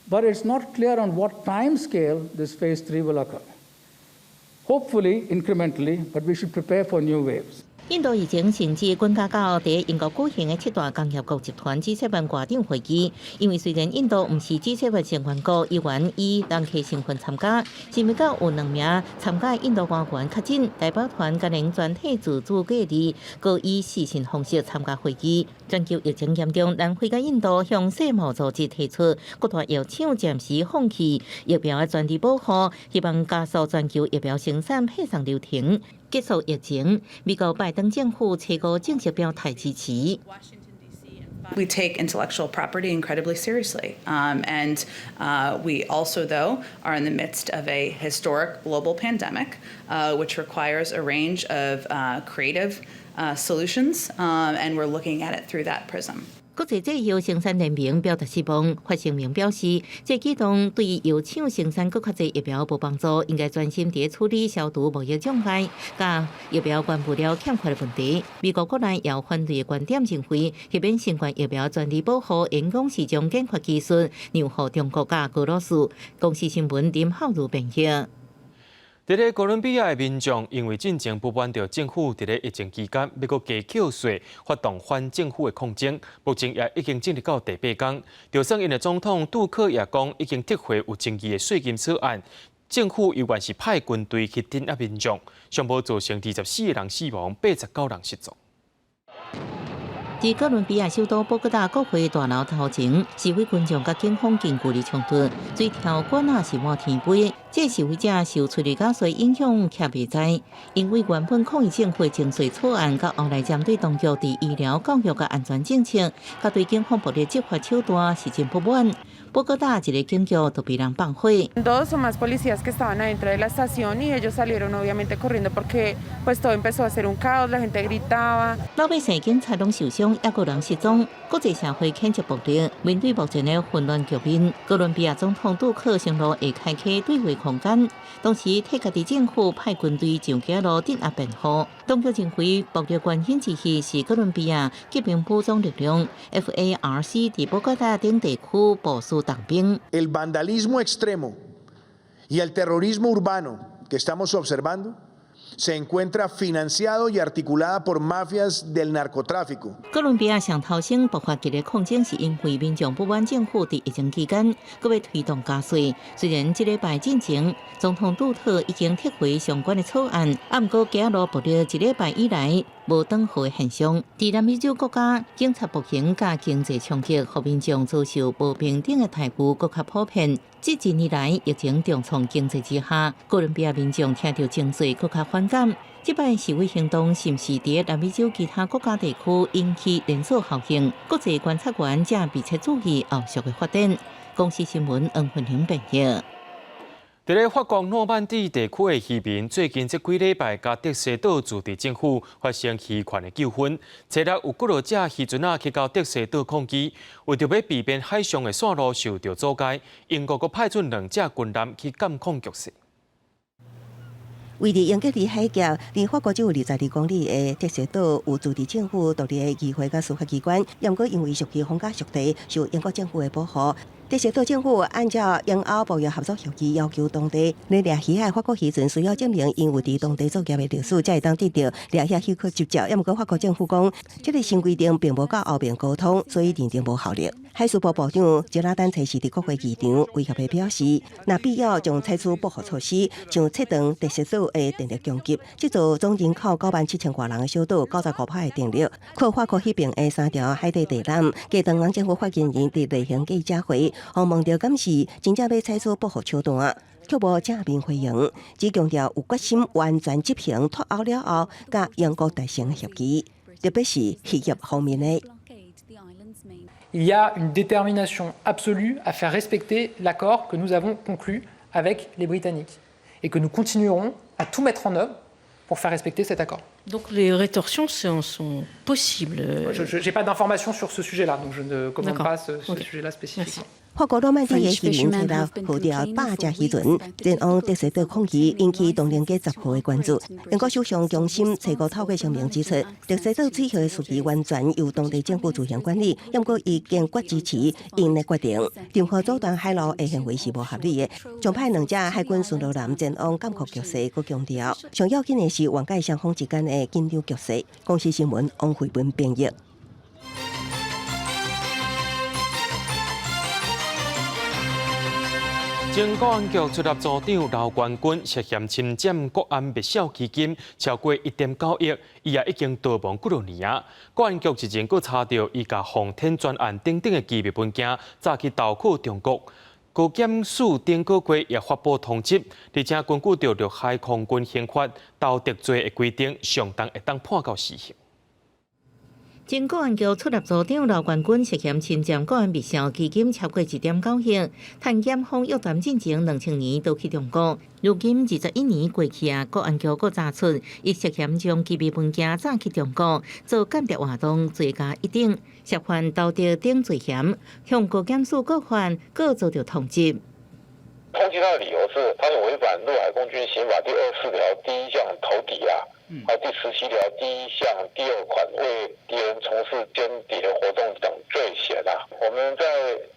but it's not clear on what time scale this phase 3 will occur. Hopefully, incrementally, but we should prepare for new waves. 印度疫情甚至关加到伫英国举行的7大工业国集团 G7 外长会议，因为虽然印度毋是 G7 成员国，依然以人客身份参加，新闻到有2名参加印度官员确诊，代表团甲能全体自主隔离，各以视讯方式参加会议。全球疫情严重，南非甲印度向世贸组织提出，各大药厂暂时放弃疫苗的专利保护，希望加速全球疫苗生产配送流程。结束疫情，美国拜登政府初步正式表态支持。We take intellectual property incredibly seriously. We also, though, are in the midst of a historic global pandemic, which requires a range of creative solutions, and we're looking at it through that prism. 国际制药生产联盟表达失望，发声明表示，这举动对药厂生产更较侪疫苗无帮助，应该专心伫处理消毒贸易障碍，甲疫苗原物料欠缺的问题。美国国内也有反对的观点认为，迄边新冠疫苗专利保护人工市场研发技术让予中国甲俄罗斯。公司新闻林浩如评析。伫咧哥伦比亚的民众因为进前不满着政府伫咧疫情期间要搁加扣税，发动反政府的抗争，目前也已经进入到第8天。就算因的总统杜克也讲已经撤回有争议的税金草案，政府依然是派军队去镇压民众，上无造成24个人死亡，89人失踪。伫哥伦比亚首都波哥大国会大楼头前，示威群众甲警方近距离冲突，水条管也是满天飞。这示威者受催泪加税影响，却未知，因为原本抗议政府征税草案，到后来针对当局伫医疗、教育甲安全政策，甲对警方暴力执法手段是真不满。波哥大一个警局都被人放火。Dos o más policías que estaban adentro de la estación y ellos salieron obviamente corriendo porque pues todo empezó a ser un caos, la gente gritaba. 老百姓、警察拢受伤，也有人失踪。国际社会谴责暴力，面对目前的混乱局面，哥伦比亚总统杜克承诺会开启对话空间，同时替家己政府派军队上街路镇压辩护。当局认为暴力原因之一是哥伦比亚革命武装力量 FARC 伫波哥大等地区部署党兵。El vandalismo extremo y el terrorismo urbano que estamos observando se encuentra financiado y articulada por mafias del narcotráfico. 哥伦比亚上头先爆发激烈抗争，是因为民众不满政府伫疫情期间搁要推动加税。虽然这礼拜进前，总统杜特已经撤回相关的草案，不过加罗暴力一礼拜以来无断好的现象。伫南美洲国家，警察暴行加经济冲击，互民众遭受不平等的态度更较普遍。这几年来，疫情重创经济之下，哥伦比亚民众听到征税更较反感。这摆示威行动是毋是伫南美洲其他国家地区引起连锁效应？国际观察员正密切注意后续的发展。公司新闻黄训玲报道。伫咧法国诺曼底地区的渔民，最近这几礼拜甲德西岛驻地政府发生渔权的纠纷，找到有几多只渔船仔去到德西岛抗议，为着要避免海上的线路受到阻碍，英国阁派出2只军舰去监控局势。位于英吉利海峡，离法国只有22公里的德西岛，有驻地政府、独立的议会甲司法机关，也毋过因为属于皇家属地，受英国政府的保护。德西岛政府按照英欧贸易合作协议要求当地来掠鱼的法国渔船需要证明因有伫当地作业的历史，才会当得到掠鱼许可执照。也毋过法国政府讲，这个新规定并无到后面沟通，所以认定无效力。海事部部长杰拉丹才是伫国会议场威胁地表示，若必要将采取保护措施，像切断德西岛的电力供给。这座总人口97000多人的小岛，95%的电力靠法国迄边的3条海底地缆。加东人政府发言人伫例行记者会，互问到敢是真正要采取保护手段，却无正面回应，只强调有决心完全执行脱欧了后甲英国达成的协议，特别是渔业方面的。Il y a une détermination absolue à faire respecter l'accord que nous avons conclu avec les Britanniques et que nous continuerons à tout mettre en œuvre pour faire respecter cet accord. Donc les rétorsions sont possibles. Je n'ai pas d'informations sur ce sujet-là, donc je ne commente pas ce sujet-là spécifiquement. 法国诺曼底的渔民找到浮钓8只渔船前往德西岛抗议，引起当地嘅10号的关注。英国首相强心采购透过声明指出，德西岛取回的事宜完全由当地政府自行管理，不过伊坚决支持因的决定。任何阻断海路的行为是无合理的。将派2只海军巡逻舰前往监控局势，佮强调上要紧的是缓解双方之间的紧张局势。公司新闻王慧文编译。前国安局出入组长刘冠军涉嫌侵占国安灭小基金超过1.9亿，伊也已经逃亡几多年啊！国安局之前佫查到伊甲航天专案等等的机密文件，早去投靠中国。高检署顶个月也发布通知，而且根据着陆海空军刑法，盗得罪的规定，相当会当判到死刑。经国安局出入组长刘冠军涉嫌侵占国安密销基金超过1.9亿，探检方约谈进前2000年都去中国，如今21年过去啊，国安局阁查出，伊涉嫌将机密文件早去中国做间谍活动，罪加一等，涉犯盗窃等罪嫌，向国检署各犯各遭到通缉。通缉他的理由是，他有违反陆海空军刑法第24条第1项投敌啊，还有第17条第1项第2款为敌人从事间谍活动等罪嫌啊。我们在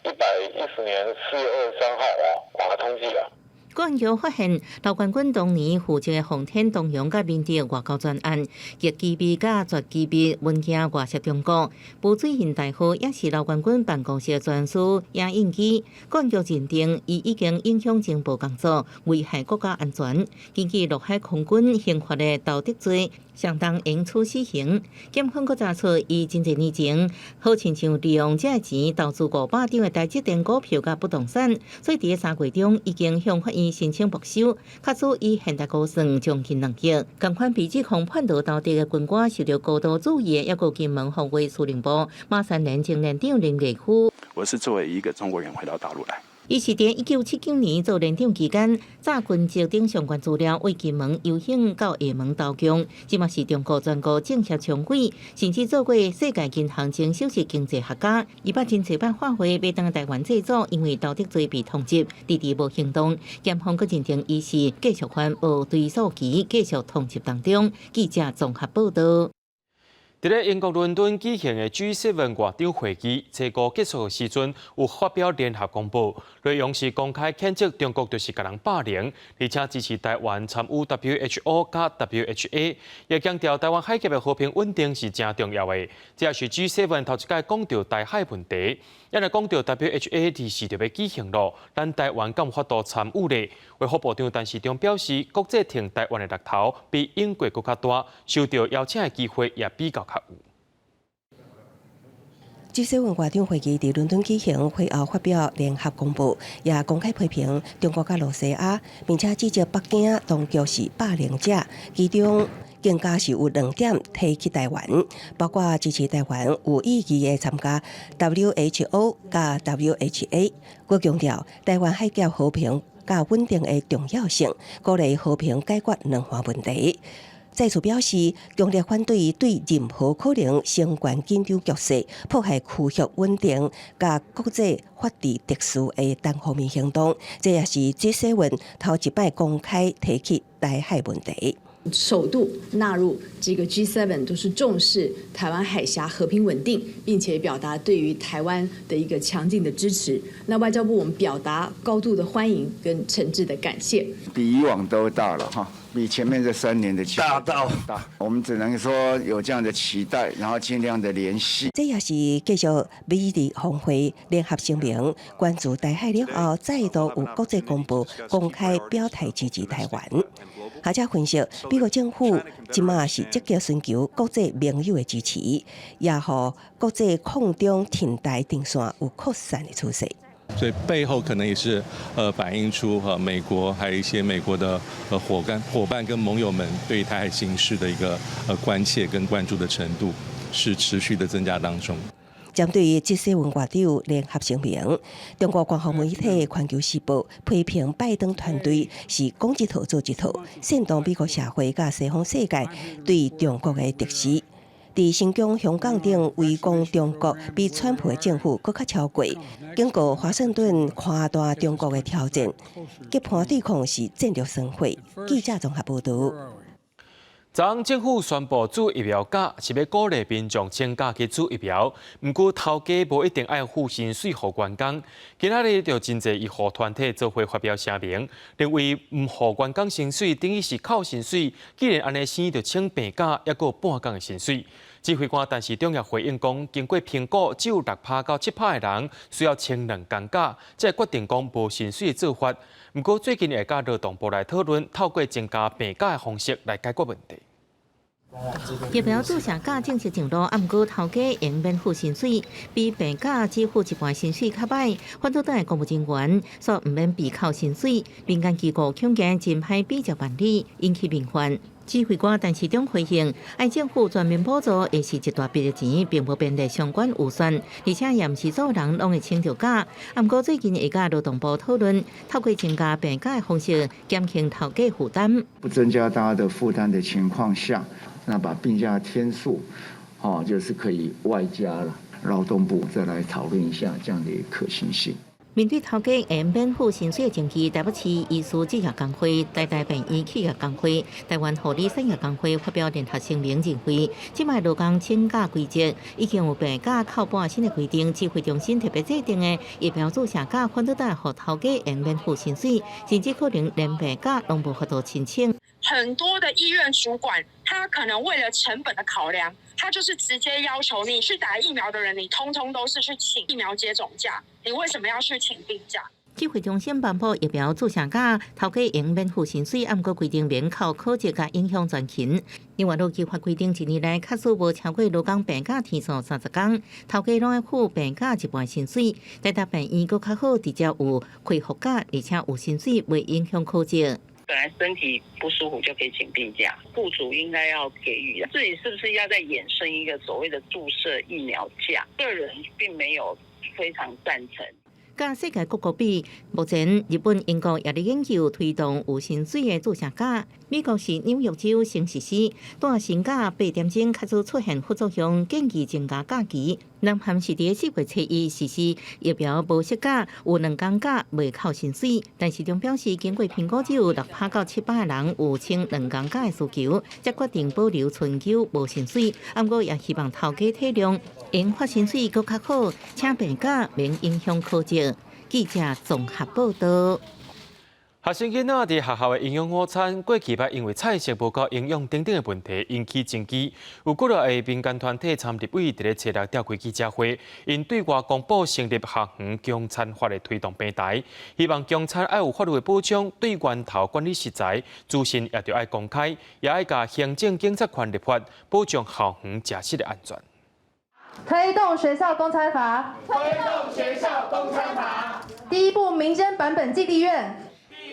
110年4月23号啊，把他通缉了。国安局发现，刘冠军当年负责的奉天东洋甲缅甸外交专案，极机密甲绝机密文件外泄中国。浮水现代号也是刘冠军办公室的专属影印机。国安局认定，伊已经影响情报工作，危害国家安全，根据陆海空军刑法的盗窃罪，相当应处死刑。检方阁查出，伊真侪年前，好亲像利用这钱投资500张的台积电股票甲不动产，所以伫3月中已经向法院申请没收，确实以现代估算将近2亿。同款被指控叛逃盗窃的军官，受到高度注意的，也有金门防卫司令部马山连前连长林月虎。我是作为一个中国人回到大陆来。伊是伫1979年做连长期间，炸军籍等相关资料为金门游行到厦门投共，即嘛是中国全国政协常委，甚至做过世界银行前首席经济学家。伊捌真侪办法会要当台湾制作，因为盗窃罪被通缉，迟迟无行动。检方佫认定伊是继续犯无追诉期，继续通缉当中。记者综合报道。伫咧英国伦敦举行的 G7 外长会议初步结束的时阵，有发表联合公报，内容是公开谴责中国就是甲人霸凌，而且支持台湾参与 WHO 甲 WHO， 也强调台湾海峡的和平稳定是真重要的。这也是 G7 头一届讲到台海问题。也来讲到 WHO 第4就要举行咯，咱台湾敢有法度参与咧？卫福部长陈时中表示，国际挺台湾的力头比英国更较大，受到邀请的机会也比较较有。G7外长会议伫伦敦举行，会后发表联合公报，也公开批评中国甲罗西亚，并且指责北京当局是霸凌者，其中更加是有2点提起台湾，包括支持台湾有意义的参加 WHO 甲 WHA， 佮强调台湾海峡和平甲稳定的重要性，鼓励和平解决两岸问题。再次表示，强烈反对对任何可能升悬紧张局势、破坏区域稳定、甲国际法治秩序的单方面行动。这也是 G7 头一摆公开提起台海问题。首度纳入这个 G7 都是重视台湾海峡和平稳定，并且表达对于台湾的一个强劲的支持。那外交部我们表达高度的欢迎跟诚挚的感谢。比以往都大了哈，比前面这3年的期待大。我们只能说有这样的期待，然后尽量的联系。这也是继续美日峰会联合声明，关注台海了后，再度有国际公布公开表态支持台湾。学者分析，美国政府即马是积极寻求国际盟友的支持，也和国际抗中挺台定线有扩散的趋势。所以背后可能也是反映出美国还有一些美国的伙伴跟盟友们对台海形势的一个关切跟关注的程度是持续的增加当中。针对G7外长联合声明，中国官方媒体《环球时报》批评拜登团队是讲一套做一套，煽动美国社会甲西方世界对中国的敌视。伫新疆、香港等围攻中国，比川普的政府更较超过。经过华盛顿夸大中国的挑战，结判对抗是战略损毁。记者综合报道。昨政府宣布注疫苗假是要鼓励民众请假去注疫苗，不过头家无一定爱付薪水给员工。今仔日就真侪医护团体做伙发表声明，认为唔付员工薪水等于是扣薪水，既然安尼生就请病假，还佫半工的薪水。指挥官但是中也回应讲，经过评估，只有6%到7%的人需要请2工假，才决定讲无薪水的做法。不过最近会甲劳动部来讨论，透过增加病假的方式来解决问题。疫苗注射假正式上路，啊，毋过头家仍免付薪水，比病假只付一半薪水较歹。反倒等的公务人员说毋免被扣薪水，民间机构恐惊真歹比照办理，引起民怨。指挥官陈时中回应，爱政府全面补助也是一大笔的钱，并无编列相关预算，而且也毋是所有人拢会请到假。不过最近会甲劳动部讨论，透过增加病假的方式减轻头家负担。不增加大家的负担的情况下，那把病假天数，就是可以外加了。劳动部再来讨论一下这样的可行性。面对头家延免付薪水的争议，台北市医师职业工会、台大病院企业工会、台湾护理产业工会发表联合声明，认为即卖劳工请假规则已经有病假扣半薪的规定，指挥中心特别制定的疫苗注射假，反倒带予头家延免付薪水，甚至可能连病假拢无法度申请。很多的医院主管，他可能为了成本的考量，他就是直接要求你去打疫苗的人，你通通都是去请疫苗接种假，你为什么要去请病假？指挥中心颁布疫苗注射假，头家应免付薪水，按过规定免扣考绩甲影响全勤。另外，劳基法规定，一年内假使无超过劳工病假天数30天，头家拢要付病假一半薪水。台大病院佫较好，直接有恢复假，而且有薪水，未影响考绩。本来身体不舒服就可以请病假，雇主应该要给予。至于是不是要再衍生一个所谓的注射疫苗假，个人并没有非常赞成。甲世界各国比，目前日本、英国也伫研究推动有薪水的注射假。美国是纽约州先实施，带薪假8点钟开始出现副作用，建议增加假期。南韩是伫4月初1实施疫苗无息假，有2天假未扣薪水。但市长表示，经过评估，只有600到700的人有请2天假的需求，才决定保留春秋无薪水。不过也希望头家体谅，因发薪水佫较好，请病假免影响考绩。记者综合报道。学生囡仔伫学校的营养午餐，过去捌因为菜色无够营养等等的问题引起争议。有几多个民间团体参立委伫咧七日召开记者会，因对外公布成立学园供餐法的推动平台，希望供餐要有法律的保障，对源头管理实在，资讯也着爱公开，也爱甲行政警察权立法，保障校园食食的安全。推动学校供餐法，推动学校供餐法。第一步民生版本基地院。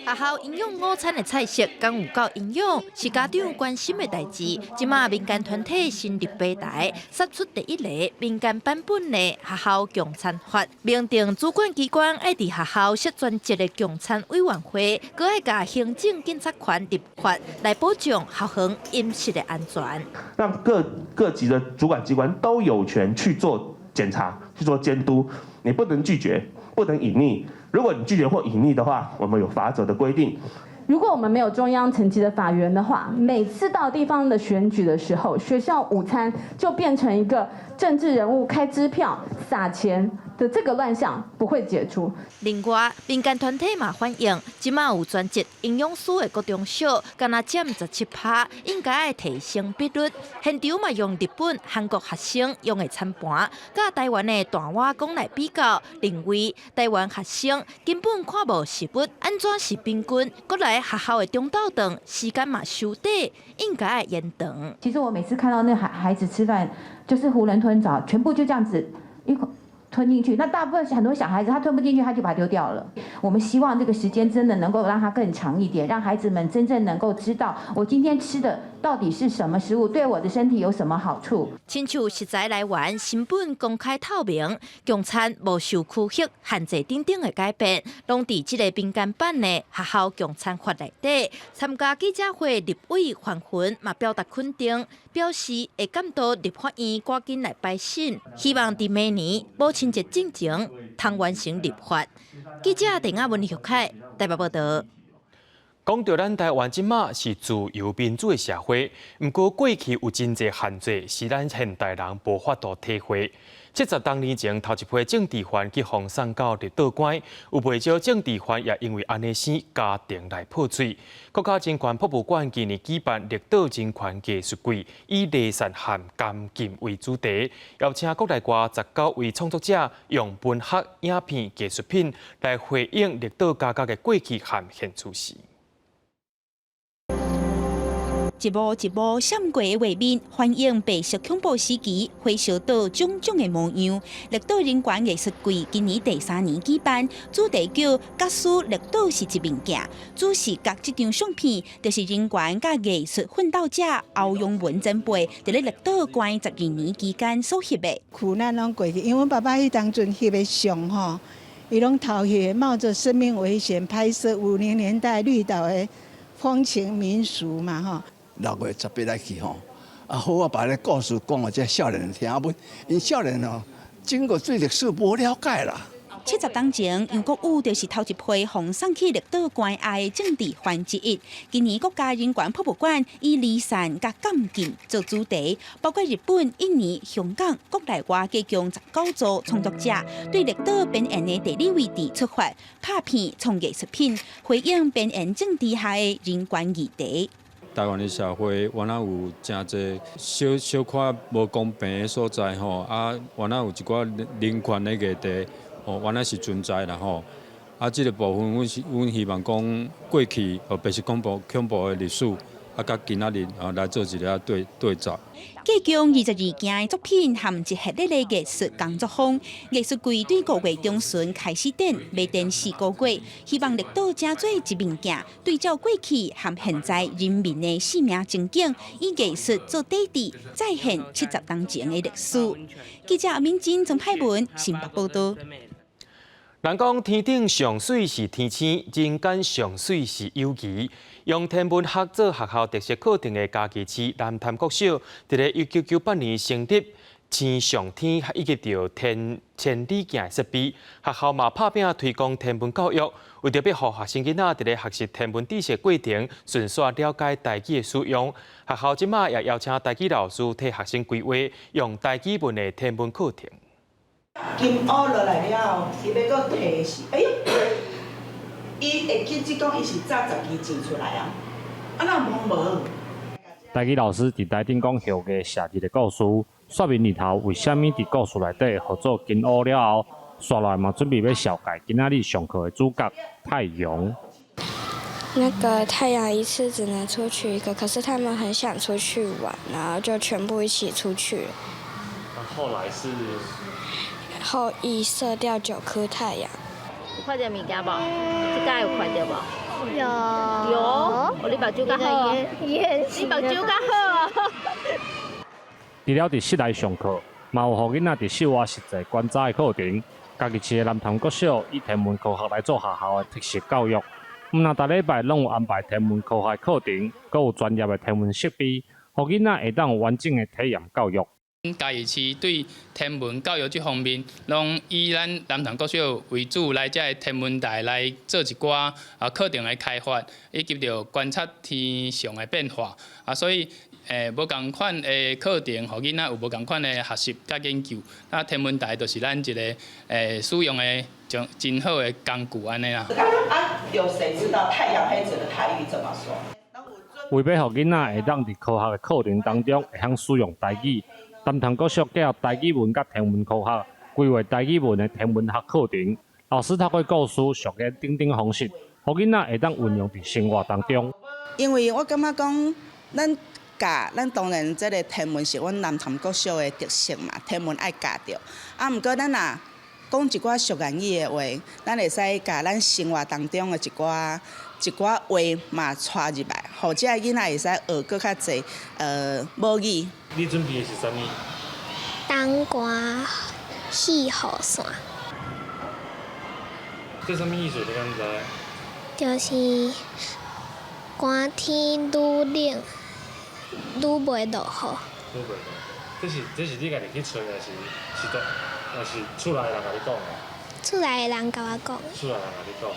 学校营养午餐的菜色敢有够营养，是家长关心的代志。即马民间团体成立平台，杀出第一个民间版本的学校供餐法，明定主管机关爱伫学校设专职的供餐委员会，佮爱甲行政警察权立法来保障校园饮食的安全。让各级的主管机关都有权去做检查、去做监督，你不能拒绝，不能隐匿。如果你拒绝或隐匿的话，我们有罚则的规定。如果我们没有中央层级的法源的话，每次到地方的选举的时候，学校午餐就变成一个政治人物开支票、撒钱的这个乱象不会解除。另外，民间团体嘛反映，即马有专职营养师的高中小，敢若占17%，应该要提升比率。现场嘛用日本、韩国学生用的餐盘，甲台湾的大碗公来比较，认为台湾学生根本看无食物，安怎是平均？过来学校的中昼顿时间嘛伤短，应该要延长。其实我每次看到那孩子吃饭，就是囫囵吞枣，全部就这样子一口吞进去。那大部分很多小孩子他吞不进去，他就把它丢掉了。我们希望这个时间真的能够让它更长一点，让孩子们真正能够知道我今天吃的到底是什么食物，对我的身体有什么好处。亲像食材来源、成本公开透明、供餐无受区域限制等等的改变，拢伫即个民间版的学校供餐法内底。参加记者会立委范云嘛表达肯定，表示会监督立法院赶紧来摆审，希望伫明年母亲节之前通完成立法。记者陈雅文、徐凯台北报道。讲到咱台湾即马是自由民主的社会，不过过去有真侪限制，是咱现代人无法度体会。70多年前，头一批政治犯去放送到立道馆，有不少政治犯也因为安尼生家庭来破碎。国家人权博物馆今年举办立道人权艺术季，以礼赞和监禁为主题，邀请国内外19位创作者用文学、影片、艺术品来回应立道家的过去和现处史。一幕一幕闪过的画面，反映白色恐怖时期火烧岛种种的模样。绿岛人权艺术季今年第3年举办，主题叫“假使绿岛是一物件”。主视觉这张相片，就是人权甲艺术奋斗者欧阳文前辈伫咧绿岛关12年期间所翕的。苦难拢过去，因为阮爸爸迄当阵翕的相吼，伊拢头翕冒着生命危险拍摄50年代绿岛的风情民俗嘛吼。6月18来去吼，好啊，把个故事讲互这少年听啊，因少年哦，经过对历史无了解啦。70年前，杨国武就是头一批奉送去绿岛关爱的政治犯之一。今年国家人权博物馆以离散甲监禁做主题，包括日本、印尼、香港国内外计共19组创作者，对绿岛边缘的地理位置出发，拍片创艺术品，回应边缘政治下的人权议题。台湾的社会原来有真侪小可无公平的所在吼，啊，原来有一寡人权的议题，哦，原来是存在啦吼。啊，这个部分，阮希望讲过去白色恐怖的历史，啊，甲今仔日来做一个对照。计共22件的作品含一系列的艺术工作坊，艺术季对5月中旬开始展，未展4个月，希望绿岛正做一物件，对照过去和现在人民的生命情景，以艺术做底底，再现70年前的历史。记者民警曾派文新北报道。人讲天顶上水是天星，人间上水是友谊。用天文学做学校特色课程的嘉义市南潭国小，伫咧1998年成立天上天，以及着天千里镜设备，学校嘛拍拼推广天文教育，为着要互学生囡仔伫咧学习天文知识过程，顺续了解台语的使用，学校即马也邀请台语老师替学生规划用台语文的天文课程。金乌落来了后，伊要搁提示，哎呦，伊会记只讲伊是早12钱出来啊，啊那无。台语老师伫台顶讲后个写一个故事，说明日头为虾米伫故事内底合作金乌了后，刷来嘛准备要小改今仔日上课的主角太阳。那个太阳一次只能出去一个，可是他们很想出去玩，然后就全部一起出去了。后来是。后羿射掉9颗太阳。有看到物件无？这届有看到无？有。哦，你目睭较好。你目睭较好。除了伫室内上课，嘛有互囡仔伫室外实际观察的课程。嘉义市的南潭国小以天文科学来做学校的特色教育，毋但逐礼拜拢有安排天文科学课程，阁有专业的天文设备，互囡仔会当有完整的体验教育。嘉义市对天文教育这方面，拢以咱南潭国小为主，来这天文台来做一寡课程的开发，以及着观察天上的变化所以无共款的课程，互囡仔有无共款的学习甲研究。天文台就是咱一个使用的真好的工具安尼啦。有谁知道太阳黑子的台语怎么说？为要互囡仔会当伫科学的课程当中会晓使用台语。南潭国小结合台语文甲天文科学，规划台语文的天文学课程。老师透过故事、实验等方式，互囡仔会当运用伫生活当中。因为我感觉讲，咱当然这个天文是阮南潭国小的特色嘛，天文爱教着。毋过咱若讲一寡俗言语的话，咱会使甲咱生活当中的一寡话嘛带入来，或者囡仔会使学搁较侪母语。你准备的是啥物？当官四号线。这什么意思？你敢知？就是寒天愈冷，愈袂落雨。这是你家己去找，还是厝内人甲你讲的？厝内的人甲我讲。厝内人甲你讲。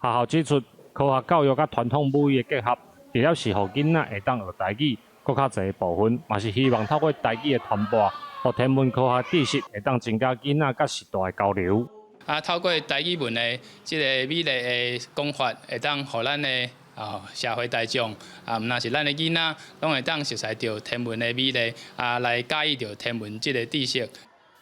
学校指出，科学教育甲传统母语的结合，除了是互囡仔会当学台语，搁较侪部分，嘛是希望透过台语的传播，互天文科学知识会当增加囡仔甲时代的交流。透过台语文的这个美丽的讲法，会当互咱的社会大众毋但是咱的囡仔，拢会当熟悉到天文的美丽来介意到天文这个知识。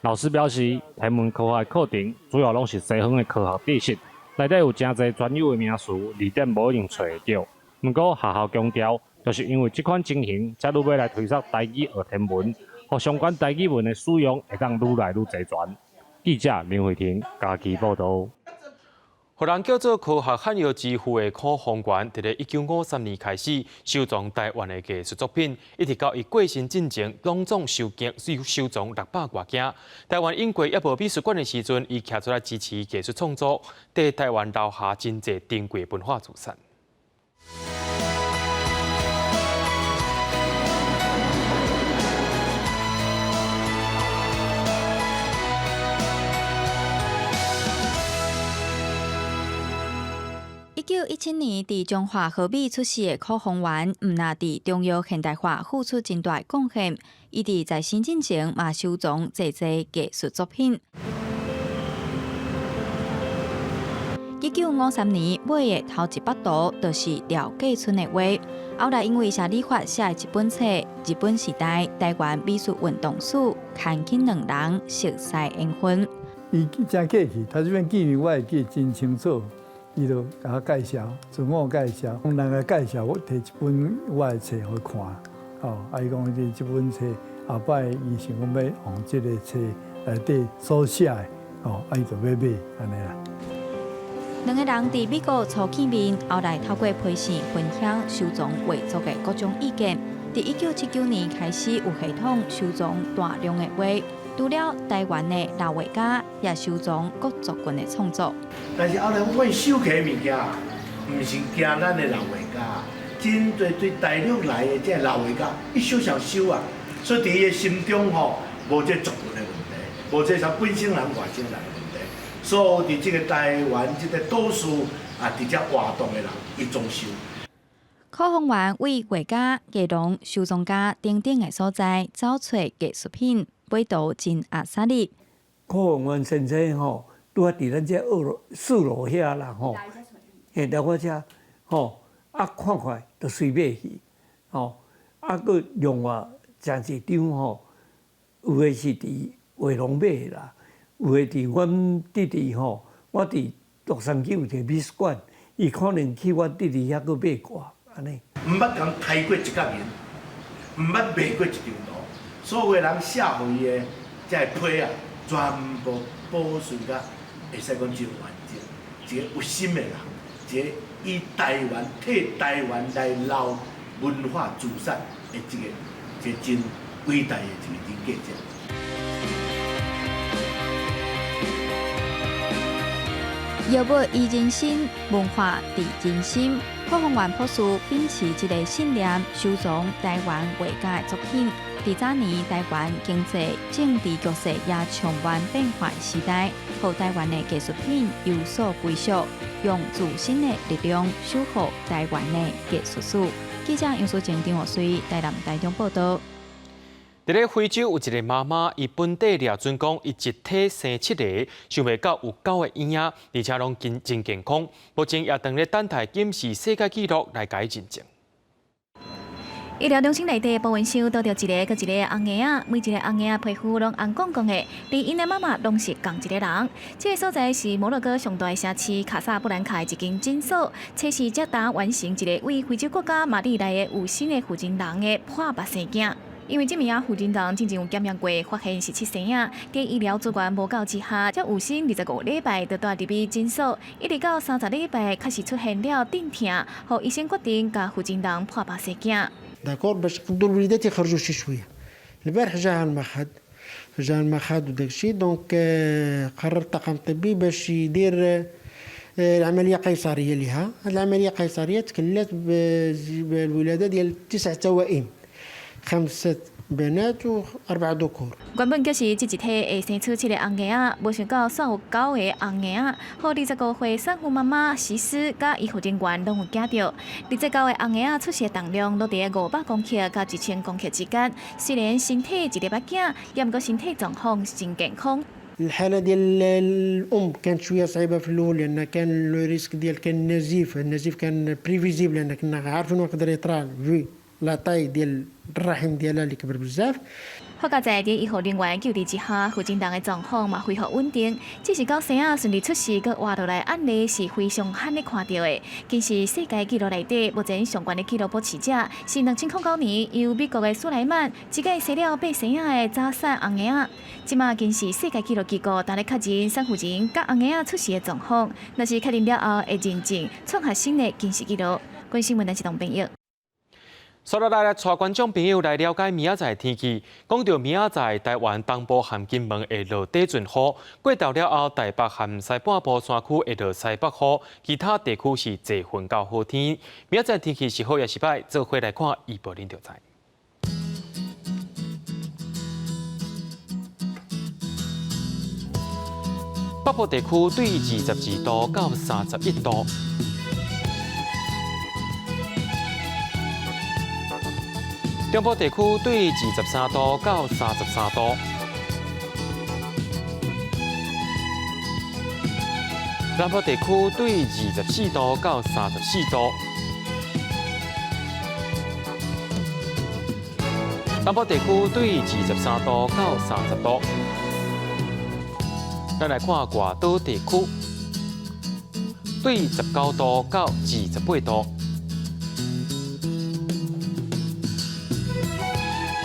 老师表示，天文科学课程主要拢是西方的科学知识，内底有真侪专有的名词，字典无一定找得到。不过学校强调，就是因为这款情形，才愈要来推广台语学天文，互相关台语文的使用会当愈来愈齐全。记者林慧婷家己报道。互人叫做科学罕药之父的柯宏源，伫咧1953年开始收藏台湾的艺术作品，一直到伊过身进前，拢总收藏600多件。台湾英国也无美术馆的时阵，伊徛出来支持艺术创作，伫台湾留下真侪珍贵文化资产。1917年，伫中华和美出世的柯宏源，毋但伫中药现代化付出真大贡献，伊伫在生进前嘛收藏侪侪艺术作品。1953年买的头一幅图，就是廖继春的画。后来因为谢理发写的一本册《日本时代台湾美术运动史》，牵起两人熟识缘分。伊真客气，他这边记录我会记真清楚。伊就甲我介绍，自我介绍，人来介绍，我摕一本我的册互看，伊讲这本册后摆伊想讲要用这个册内底所写的，伊就要买安尼啦。两个人伫美国初见面，后来透过批信分享收藏画作的各种意见。伫1979年开始有系统收藏大量的画。除了台湾的老画家，也收藏各族群的创作。但是后来阮收起物件，毋是惊咱的老画家，真多对大陆来的这老画家，一收想收啊，所以伫伊的心中无这族群的问题，无这啥本省人外省人的问题，所有伫这个台湾这个都市直接活动的人，伊总收。柯宏源为画家、艺农、收藏家等等的所在找出艺术品。味道真阿萨哩。柯宏源先生拄啊伫咱这4楼遐啦来我遮看看就随买去佫另外真侪张有诶是伫画廊买啦，有诶伫阮弟弟我伫洛杉矶有一个美术馆，伊可能去阮弟弟遐佫买过安尼。毋捌共开过一角银，毋捌卖过一张图。所有的人写互伊的这批全部保存甲会使讲真完整，一个有心的人，一个以台湾替台湾来留文化资产的一个真伟大的一个人格者。药物医人心，文化治人心。柯宏源博士秉持这个信念，收藏台湾画家的作品。伫早年台湾经济、政治局势也充满变化时代，让台湾的艺术品有所归属，用自身的力量守护台湾的艺术史。记者杨淑静、张学水台南台中报道。伫咧非洲有一个妈妈，伊本地掠准讲，伊一体生7个，想袂到有9个婴仔，而且拢真健康。目前也等咧等待检视世界纪录来改认证。医疗中心内底保温箱倒着一个搁一个红婴仔，每一个红婴仔皮肤拢红光光的，连因的妈妈拢是同一个人。这个所在是摩洛哥上大的城市卡萨布兰卡的一间诊所，测试才达完成一个为非洲国家马里来的有新的负责人的破目生囝。因为这名负责人之前有检验过，发现是7生仔，在医疗资源无够之下，才有心25礼拜就带入去诊所，一直到30礼拜开始出现了阵痛，让医生决定甲负责人破目生囝。داكور باش يقدروا الوليدات يخرجوا شي شويه. البارح جاها المخاض وداك الشيء دونك قرر الطاقم الطبي باش يدير العمليه قيصريه لها. هذه العمليه قيصريه تكلات بالولاده ديال 9 توائم 5 بنات و4 ذكور。原本就是这一体会生出7个红婴仔，无想到煞有9个红婴仔，和25岁产妇妈妈西施甲医护人员拢有惊到。29个红婴仔出世重量都伫500公克到1000公克之间，虽然身体一粒仔囝，也毋过身体状况真健康。الحاله ديال الام كانت شويه صعيبه في الاول لان كان الريسك ديال كان النزيف كان بريفيزيبل لان كنا عارفين واش يقدر يطرا في لا طاي ديال الرحم ديالها اللي كبر بزاف. 好在在第1号人员救治之下，胡振东的状况嘛恢复稳定，只是到生仔顺利出世，佮活落来案例是非常罕的看到的。更是世界纪录内底目前上悬的纪录保持者，是2009年由美国的苏莱曼一个生了8生仔的早产红婴仔，即马更是世界纪录机构单日确认产妇人甲红婴仔出世的状况，若是确认了后，会认证创下新的金氏纪录。关心问题是同朋友。所以来带观众朋友来了解明仔载天气。讲到明仔载，台湾东部含金门会落底阵雨，过到了后，台北含西半部山区会落西北雨，其他地区是侪云到好天。明仔载天气是好也是歹，做伙来看预报您就知。北部地区对22度到31度。中部地区对23度到33度，南部地区对24度到34度，东部地区对23度到30度。咱来看外岛地区，对19度到28度。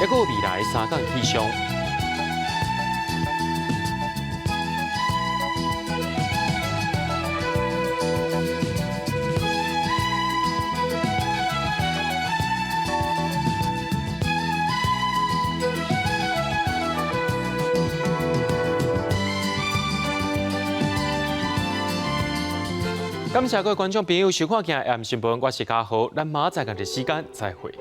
还有未来3天气象。感谢各位观众朋友收看今日 AM 新闻，我是嘉豪，咱明仔载同一时间再会。